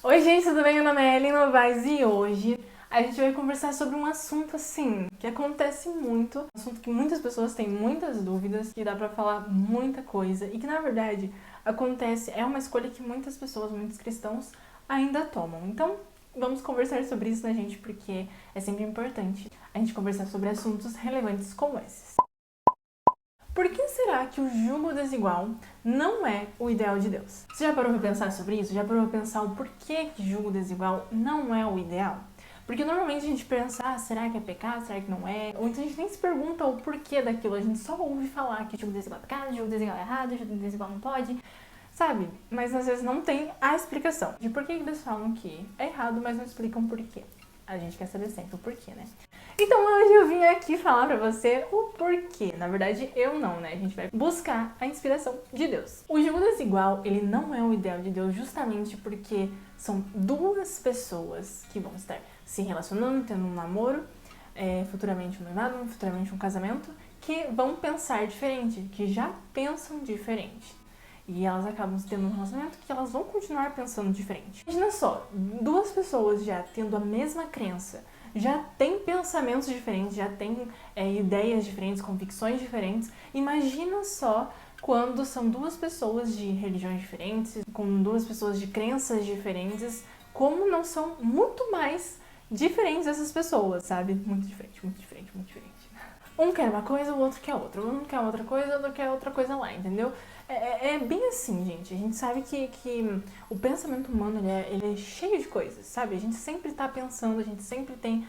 Oi gente, tudo bem? Meu nome é Ellen Novaes e hoje a gente vai conversar sobre um assunto assim, que acontece muito, um assunto que muitas pessoas têm muitas dúvidas, que dá pra falar muita coisa e que na verdade acontece, é uma escolha que muitas pessoas, muitos cristãos ainda tomam. Então, vamos conversar sobre isso, né, gente? Porque é sempre importante a gente conversar sobre assuntos relevantes como esses. Por que será que o jugo desigual não é o ideal de Deus? Você já parou pra pensar sobre isso? Já parou pra pensar o porquê que jugo desigual não é o ideal? Porque normalmente a gente pensa, será que é pecado? Será que não é? Ou então a gente nem se pergunta o porquê daquilo. A gente só ouve falar que jugo desigual é pecado, jugo desigual é errado, jugo desigual não pode, sabe? Mas às vezes não tem a explicação de por que eles falam que é errado, mas não explicam por quê. A gente quer saber sempre o porquê, né? Então hoje eu vim aqui falar pra você o porquê. Na verdade, eu não, né? A gente vai buscar a inspiração de Deus. O jugo desigual, ele não é o ideal de Deus justamente porque são duas pessoas que vão estar se relacionando, tendo um namoro, futuramente um noivado, futuramente um casamento, que vão pensar diferente, que já pensam diferente. E elas acabam tendo um relacionamento que elas vão continuar pensando diferente. Imagina só, duas pessoas já tendo a mesma crença, já têm pensamentos diferentes, já têm ideias diferentes, convicções diferentes. Imagina só quando são duas pessoas de religiões diferentes, com duas pessoas de crenças diferentes, como não são muito mais diferentes essas pessoas, sabe? Muito diferente, muito diferente, muito diferente. Um quer uma coisa, o outro quer outra. Um quer outra coisa, o outro quer outra coisa lá, entendeu? É bem assim, gente. A gente sabe que o pensamento humano ele é cheio de coisas, sabe? A gente sempre tá pensando, a gente sempre tem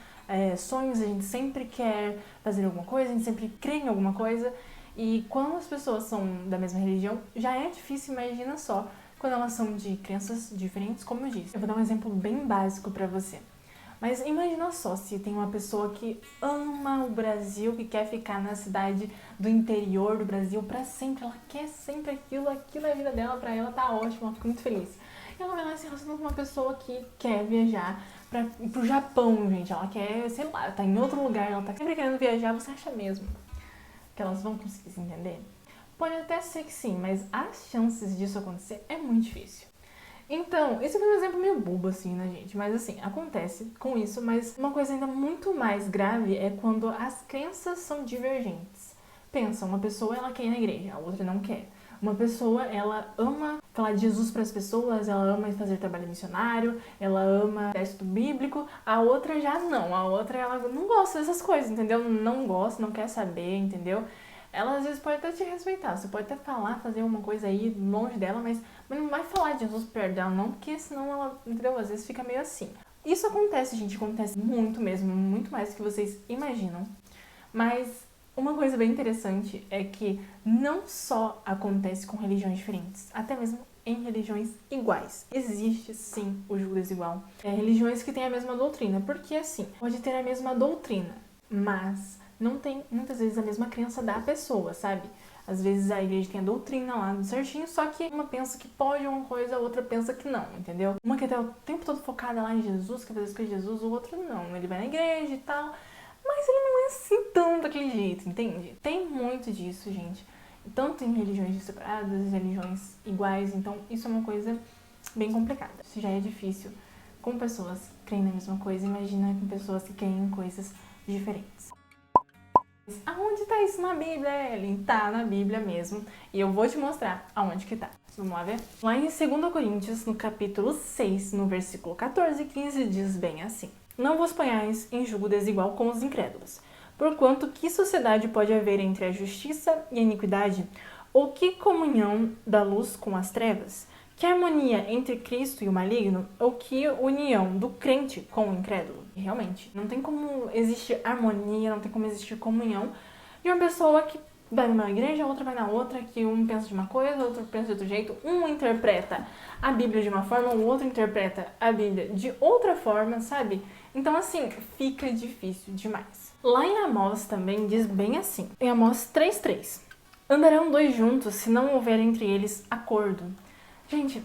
sonhos, a gente sempre quer fazer alguma coisa, a gente sempre crê em alguma coisa. E quando as pessoas são da mesma religião, já é difícil, imagina só, quando elas são de crenças diferentes, como eu disse. Eu vou dar um exemplo bem básico pra você. Mas imagina só se tem uma pessoa que ama o Brasil, que quer ficar na cidade do interior do Brasil pra sempre. Ela quer sempre aquilo é a vida dela, pra ela tá ótimo, ela fica muito feliz. E ela vai lá se relacionando com uma pessoa que quer viajar pro Japão, gente. Ela quer, sei lá, tá em outro lugar, ela tá sempre querendo viajar. Você acha mesmo que elas vão conseguir se entender? Pode até ser que sim, mas as chances disso acontecer é muito difícil. Então, esse foi um exemplo meio bobo, assim, né, gente? Mas, assim, acontece com isso, mas uma coisa ainda muito mais grave é quando as crenças são divergentes. Pensa, uma pessoa, ela quer ir na igreja, a outra não quer. Uma pessoa, ela ama falar de Jesus para as pessoas, ela ama fazer trabalho missionário, ela ama texto bíblico, a outra já não. A outra, ela não gosta dessas coisas, entendeu? Não gosta, não quer saber, entendeu? Ela às vezes pode até te respeitar, você pode até falar, fazer uma coisa aí longe dela, mas não vai falar de Jesus perto dela não, porque senão ela, entendeu? Às vezes fica meio assim. Isso acontece, gente, acontece muito mesmo, muito mais do que vocês imaginam. Mas uma coisa bem interessante é que não só acontece com religiões diferentes, até mesmo em religiões iguais. Existe sim o jugo desigual. Religiões que têm a mesma doutrina, porque assim, pode ter a mesma doutrina, mas não tem muitas vezes a mesma crença da pessoa, sabe? Às vezes a igreja tem a doutrina lá certinho, só que uma pensa que pode uma coisa, a outra pensa que não, entendeu? Uma quer ter o tempo todo focada lá em Jesus, quer fazer as coisas de Jesus, o outro não. Ele vai na igreja e tal, mas ele não é assim tão daquele jeito, entende? Tem muito disso, gente. Tanto em religiões separadas, religiões iguais, então isso é uma coisa bem complicada. Se já é difícil com pessoas que creem na mesma coisa, imagina com pessoas que creem em coisas diferentes. Aonde tá isso na Bíblia, Ellen? Tá na Bíblia mesmo. E eu vou te mostrar aonde que tá. Vamos lá ver? Lá em 2 Coríntios, no capítulo 6, no versículo 14 e 15, diz bem assim: Não vos ponhais em jugo desigual com os incrédulos. Porquanto que sociedade pode haver entre a justiça e a iniquidade? Ou que comunhão da luz com as trevas? Que harmonia entre Cristo e o maligno? Ou que união do crente com o incrédulo? Realmente, não tem como existir harmonia, não tem como existir comunhão de uma pessoa que vai numa igreja, a outra vai na outra, que um pensa de uma coisa, o outro pensa de outro jeito, um interpreta a Bíblia de uma forma, o outro interpreta a Bíblia de outra forma, sabe? Então, assim, fica difícil demais. Lá em Amós também diz bem assim, em Amós 3:3, andarão dois juntos se não houver entre eles acordo. Gente,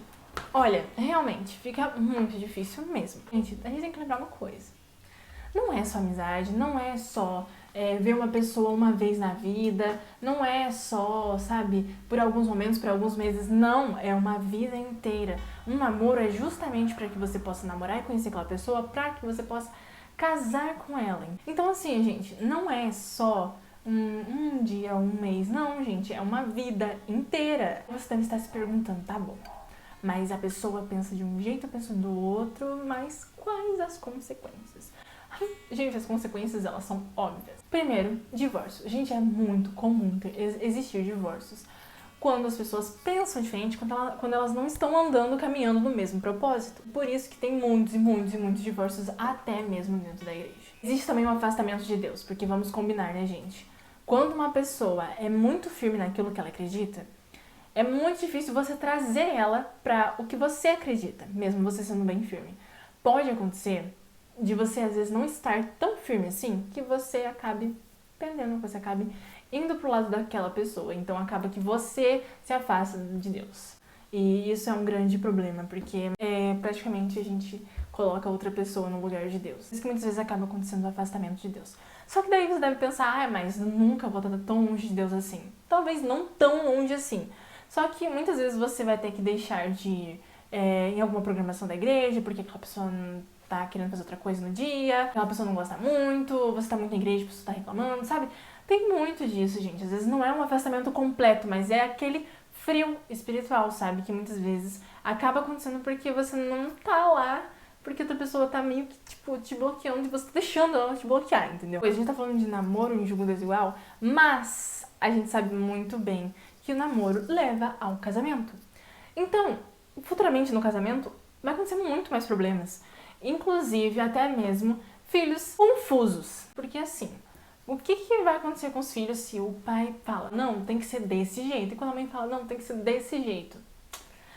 olha, realmente, fica muito difícil mesmo. Gente, a gente tem que lembrar uma coisa. Não é só amizade, não é só ver uma pessoa uma vez na vida, não é só, sabe, por alguns momentos, por alguns meses. Não, é uma vida inteira. Um namoro é justamente para que você possa namorar e conhecer aquela pessoa, para que você possa casar com ela. Então assim, gente, não é só um dia, um mês, não, gente, é uma vida inteira. Você deve estar se perguntando, tá bom, mas a pessoa pensa de um jeito, eu penso do outro, mas quais as consequências? Gente, as consequências, elas são óbvias. Primeiro, divórcio. Gente, é muito comum existir divórcios quando as pessoas pensam diferente, quando elas não estão andando, caminhando no mesmo propósito. Por isso que tem muitos e muitos e muitos divórcios, até mesmo dentro da igreja. Existe também um afastamento de Deus, porque vamos combinar, né, gente? Quando uma pessoa é muito firme naquilo que ela acredita, é muito difícil você trazer ela para o que você acredita, mesmo você sendo bem firme. Pode acontecer de você, às vezes, não estar tão firme assim, que você acabe pendendo, que você acabe indo pro lado daquela pessoa. Então, acaba que você se afasta de Deus. E isso é um grande problema, porque praticamente a gente coloca outra pessoa no lugar de Deus. Isso que muitas vezes acaba acontecendo o afastamento de Deus. Só que daí você deve pensar, mas nunca vou estar tão longe de Deus assim. Talvez não tão longe assim. Só que muitas vezes você vai ter que deixar de ir em alguma programação da igreja, porque aquela pessoa não tá querendo fazer outra coisa no dia, aquela pessoa não gosta muito, você tá muito na igreja, a pessoa tá reclamando, sabe? Tem muito disso, gente. Às vezes não é um afastamento completo, mas é aquele frio espiritual, sabe? Que muitas vezes acaba acontecendo porque você não tá lá, porque outra pessoa tá meio que, tipo, te bloqueando e você tá deixando ela te bloquear, entendeu? A gente tá falando de namoro em julgo desigual, mas a gente sabe muito bem que o namoro leva ao casamento. Então, futuramente no casamento, vai acontecer muito mais problemas. Inclusive, até mesmo, filhos confusos. Porque assim, o que vai acontecer com os filhos se o pai fala, não, tem que ser desse jeito, e quando a mãe fala, não, tem que ser desse jeito?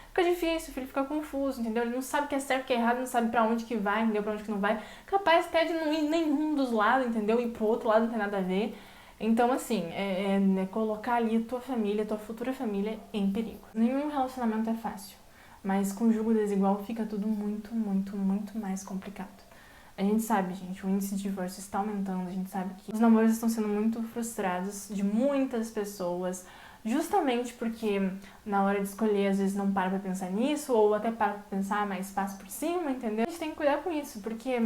Fica difícil, o filho fica confuso, entendeu? Ele não sabe o que é certo, o que é errado, não sabe pra onde que vai, entendeu? Pra onde que não vai. Capaz até de não ir nenhum dos lados, entendeu? E pro outro lado não tem nada a ver. Então, assim, é colocar ali tua família, tua futura família em perigo. Nenhum relacionamento é fácil, mas com julgo desigual fica tudo muito, muito, muito mais complicado. A gente sabe, gente, o índice de divórcio está aumentando, a gente sabe que os namoros estão sendo muito frustrados de muitas pessoas, justamente porque na hora de escolher, às vezes não para pra pensar nisso, ou até para pra pensar, mas passa por cima, entendeu? A gente tem que cuidar com isso, porque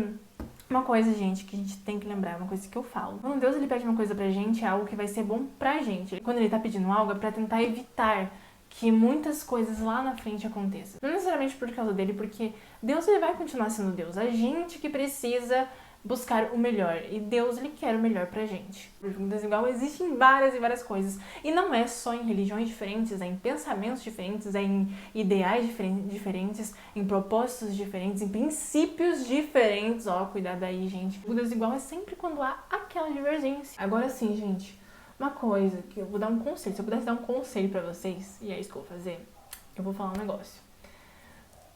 uma coisa, gente, que a gente tem que lembrar, uma coisa que eu falo. Quando Deus ele pede uma coisa pra gente, é algo que vai ser bom pra gente. Quando ele tá pedindo algo, é pra tentar evitar que muitas coisas lá na frente aconteçam. Não necessariamente por causa dele, porque Deus ele vai continuar sendo Deus. A gente que precisa buscar o melhor. E Deus ele quer o melhor pra gente. O julgo desigual existe em várias e várias coisas. E não é só em religiões diferentes, é em pensamentos diferentes, é em ideais diferentes, em propósitos diferentes, em princípios diferentes. Ó, cuidado aí, gente. O julgo desigual é sempre quando há aquela divergência. Agora sim, gente. Uma coisa que eu vou dar um conselho, se eu pudesse dar um conselho pra vocês, e é isso que eu vou fazer, eu vou falar um negócio.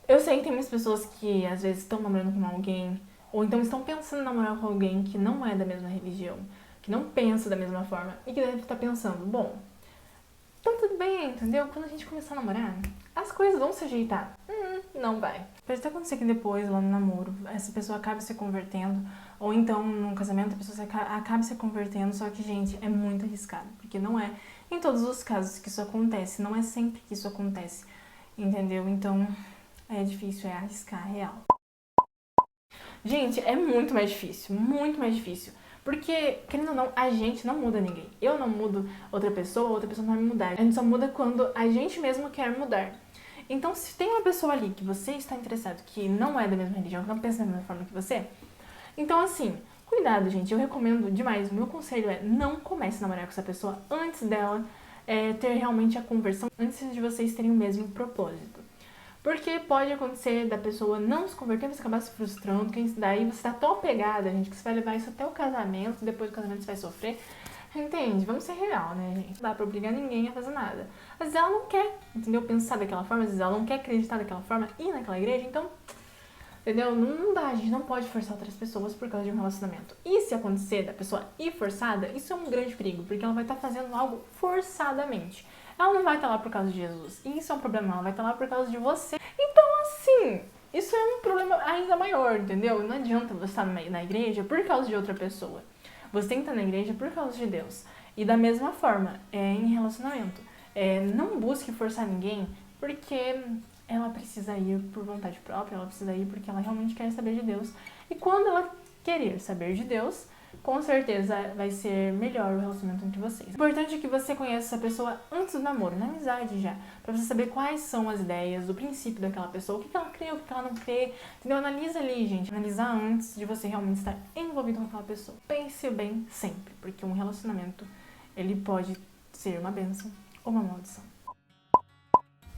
Eu sei que tem muitas pessoas que às vezes estão namorando com alguém, ou então estão pensando em namorar com alguém que não é da mesma religião, que não pensa da mesma forma, e que deve estar pensando, bom, tá tudo bem, entendeu? Quando a gente começar a namorar, as coisas vão se ajeitar. Não vai. Pode até acontecer que depois, lá no namoro, essa pessoa acabe se convertendo, ou então no casamento a pessoa acabe se convertendo, só que, gente, é muito arriscado, porque não é em todos os casos que isso acontece, não é sempre que isso acontece, entendeu? Então, é difícil, é arriscar, real. Gente, é muito mais difícil. Porque, querendo ou não, a gente não muda ninguém. Eu não mudo outra pessoa não vai me mudar. A gente só muda quando a gente mesmo quer mudar. Então, se tem uma pessoa ali que você está interessado, que não é da mesma religião, que não pensa da mesma forma que você, então, assim, cuidado, gente. Eu recomendo demais. O meu conselho é não comece a namorar com essa pessoa antes dela ter realmente a conversão, antes de vocês terem o mesmo propósito. Porque pode acontecer da pessoa não se converter, você acabar se frustrando, que daí você tá tão apegada, gente, que você vai levar isso até o casamento, depois do casamento você vai sofrer. Entende? Vamos ser real, né, gente? Não dá pra obrigar ninguém a fazer nada. Às vezes ela não quer, entendeu? Pensar daquela forma, às vezes ela não quer acreditar daquela forma, ir naquela igreja, então, entendeu? Não dá, a gente não pode forçar outras pessoas por causa de um relacionamento. E se acontecer da pessoa ir forçada, isso é um grande perigo, porque ela vai estar fazendo algo forçadamente. Ela não vai estar lá por causa de Jesus. E isso é um problema, ela vai estar lá por causa de você. Então, assim, isso é um problema ainda maior, entendeu? Não adianta você estar na igreja por causa de outra pessoa. Você tem que estar na igreja por causa de Deus. E da mesma forma, em relacionamento. Não busque forçar ninguém, porque ela precisa ir por vontade própria, ela precisa ir porque ela realmente quer saber de Deus. E quando ela querer saber de Deus, com certeza vai ser melhor o relacionamento entre vocês. O importante é que você conheça essa pessoa antes do namoro, na amizade já, pra você saber quais são as ideias, o princípio daquela pessoa, o que ela crê, o que ela não crê, entendeu? Analisa ali, gente, analisa antes de você realmente estar envolvido com aquela pessoa. Pense bem sempre, porque um relacionamento, ele pode ser uma bênção ou uma maldição.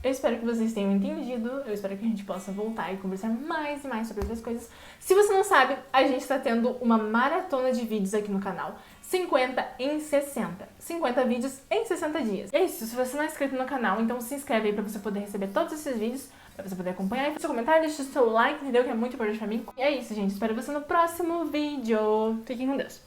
Eu espero que vocês tenham entendido, eu espero que a gente possa voltar e conversar mais e mais sobre outras coisas. Se você não sabe, a gente está tendo uma maratona de vídeos aqui no canal, 50 em 60. 50 vídeos em 60 dias. E é isso, se você não é inscrito no canal, então se inscreve aí pra você poder receber todos esses vídeos, pra você poder acompanhar, e fazer seu comentário, deixa o seu like, entendeu? Que é muito importante pra mim. E é isso, gente, espero você no próximo vídeo. Fiquem com Deus.